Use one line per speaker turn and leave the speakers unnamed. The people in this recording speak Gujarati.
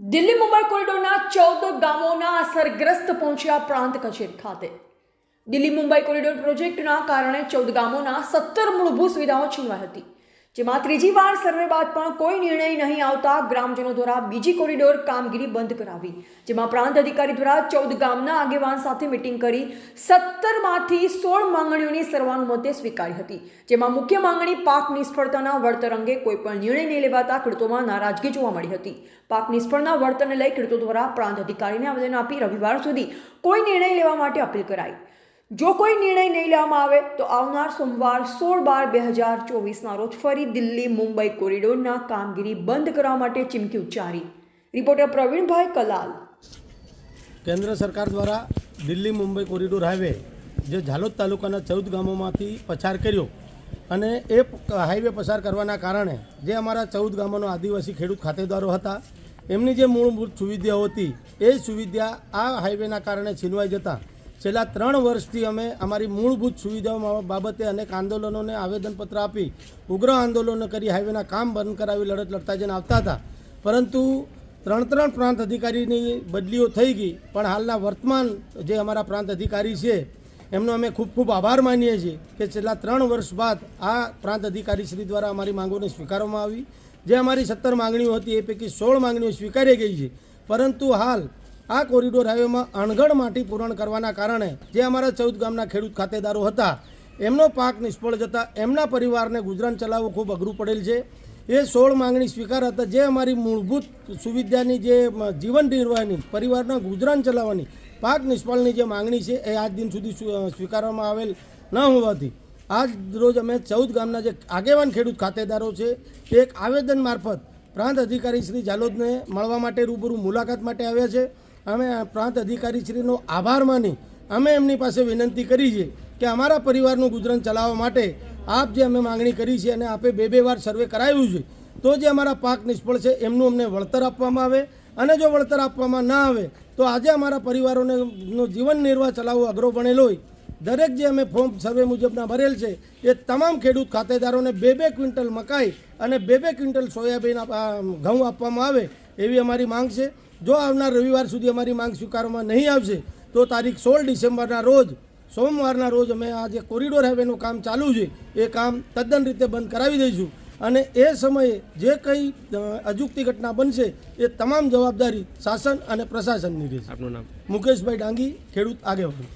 દિલ્હી મુંબઈ કોરિડોરના 14 ગામોના અસરગ્રસ્ત પહોંચ્યા પ્રાંત કચેરી ખાતે। દિલ્હી મુંબઈ કોરિડોર પ્રોજેક્ટના કારણે 14 ગામોના 17 મૂળભૂત સુવિધાઓ છીનવાઈ હતી, જેમાં ત્રીજી વાર સર્વે બાદ પણ કોઈ નિર્ણય નહીં આવતા ગ્રામજનો દ્વારા બીજી કોરિડોર કામગીરી બંધ કરાવી, જેમાં પ્રાંત અધિકારી દ્વારા 14 ગામના આગેવાન સાથે મીટિંગ કરી 17માંથી 16 માંગણીઓની સર્વાનુમતે સ્વીકારી હતી, જેમાં મુખ્ય માંગણી પાક નિષ્ફળતાના વળતર અંગે કોઈ પણ નિર્ણય નહીં લેવાતા ખેડૂતોમાં નારાજગી જોવા મળી હતી। પાક નિષ્ફળના વળતરને લઈ ખેડૂતો દ્વારા પ્રાંત અધિકારીને આવેદન આપી રવિવાર સુધી કોઈ નિર્ણય લેવા માટે અપીલ કરાઈ। જો કોઈ નિર્ણય નહીં લેવામાં આવે તો આવનાર સોમવાર 16/12/2024ના રોજ ફરી દિલ્હી મુંબઈ કોરિડોરના કામગીરી બંધ કરવા માટે ચીમકી ઉચ્ચારી। રિપોર્ટર પ્રવીણભાઈ કલાલ।
કેન્દ્ર સરકાર દ્વારા દિલ્હી મુંબઈ કોરિડોર હાઈવે જે ઝાલોદ તાલુકાના 14 ગામોમાંથી પસાર કર્યો અને એ હાઈવે પસાર કરવાના કારણે જે અમારા 14 ગામોનો આદિવાસી ખેડૂત ખાતેદારો હતા એમની જે મૂળભૂત સુવિધાઓ હતી એ સુવિધા આ હાઈવેના કારણે છીનવાઈ જતા છેલ્લા 3 વર્ષથી અમે અમારી મૂળભૂત સુવિધાઓ બાબતે અનેક આંદોલનોને આવેદનપત્ર આપી ઉગ્ર આંદોલનો કરી હાઈવેના કામ બંધ કરાવી લડત લડતા જઈને આવતા હતા, પરંતુ 3 પ્રાંત અધિકારીની બદલીઓ થઈ ગઈ। પણ હાલના વર્તમાન જે અમારા પ્રાંત અધિકારી છે એમનો અમે ખૂબ ખૂબ આભાર માનીએ છીએ કે છેલ્લા 3 વર્ષ બાદ આ પ્રાંત અધિકારી શ્રી દ્વારા અમારી માંગોને સ્વીકારવામાં આવી। જે અમારી 17 માંગણીઓ હતી એ પૈકી 16 માંગણીઓ સ્વીકારી ગઈ છે, પરંતુ હાલ આ કોરિડોર હાઈવેમાં અણઘડ માટી પૂરણ કરવાના કારણે જે અમારા 14 ગામના ખેડૂત ખાતેદારો હતા એમનો પાક નિષ્ફળ જતા એમના પરિવારને ગુજરાન ચલાવવું ખૂબ અઘરું પડેલ છે। એ 16 માંગણી સ્વીકાર હતા, જે અમારી મૂળભૂત સુવિધાની જે જીવન નિર્વાહની પરિવારના ગુજરાન ચલાવવાની પાક નિષ્ફળની જે માંગણી છે એ આજ દિન સુધી સ્વીકારવામાં આવેલ ન હોવાથી આજ રોજ અમે 14 ગામના જે આગેવાન ખેડૂત ખાતેદારો છે તે એક આવેદન મારફત પ્રાંત અધિકારી શ્રી ઝાલોદને મળવા માટે રૂબરૂ મુલાકાત માટે આવ્યા છે। અમે પ્રાંત અધિકારી શ્રીનો આભાર માની અમે એમની પાસે વિનંતી કરી છે કે અમારા પરિવારનું ગુજરાન ચલાવવા માટે આપ જે અમે માંગણી કરી છે અને આપે 2 વાર સર્વે કરાવ્યું છે તો જે અમારા પાક નિષ્ફળ છે એમનું અમને વળતર આપવામાં આવે, અને જો વળતર આપવામાં ના આવે તો આજે અમારા પરિવારોને જીવન નિર્વાહ ચલાવવો અઘરો બનેલો હોય દરેક જે અમે ફોર્મ સર્વે મુજબના ભરેલ છે એ તમામ ખેડૂત ખાતેદારોને 2 ક્વિન્ટલ મકાઈ અને 2 ક્વિન્ટલ સોયાબીન ઘઉં આપવામાં આવે એવી અમારી માંગ છે। જો આવનાર રવિવાર સુધી અમારી માંગ સ્વીકારવામાં નહીં આવશે તો તારીખ 16 ડિસેમ્બરના રોજ સોમવારના રોજ અમે આ જે કોરિડોર હાઈવેનું કામ ચાલુ છે એ કામ તદ્દન રીતે બંધ કરાવી દઈશું, અને એ સમયે જે કંઈ અજુગતી ઘટના બનશે એ તમામ જવાબદારી શાસન અને પ્રશાસનની રહેશે।
આપનું નામ?
મુકેશભાઈ ડાંગી, ખેડૂત આગેવાન।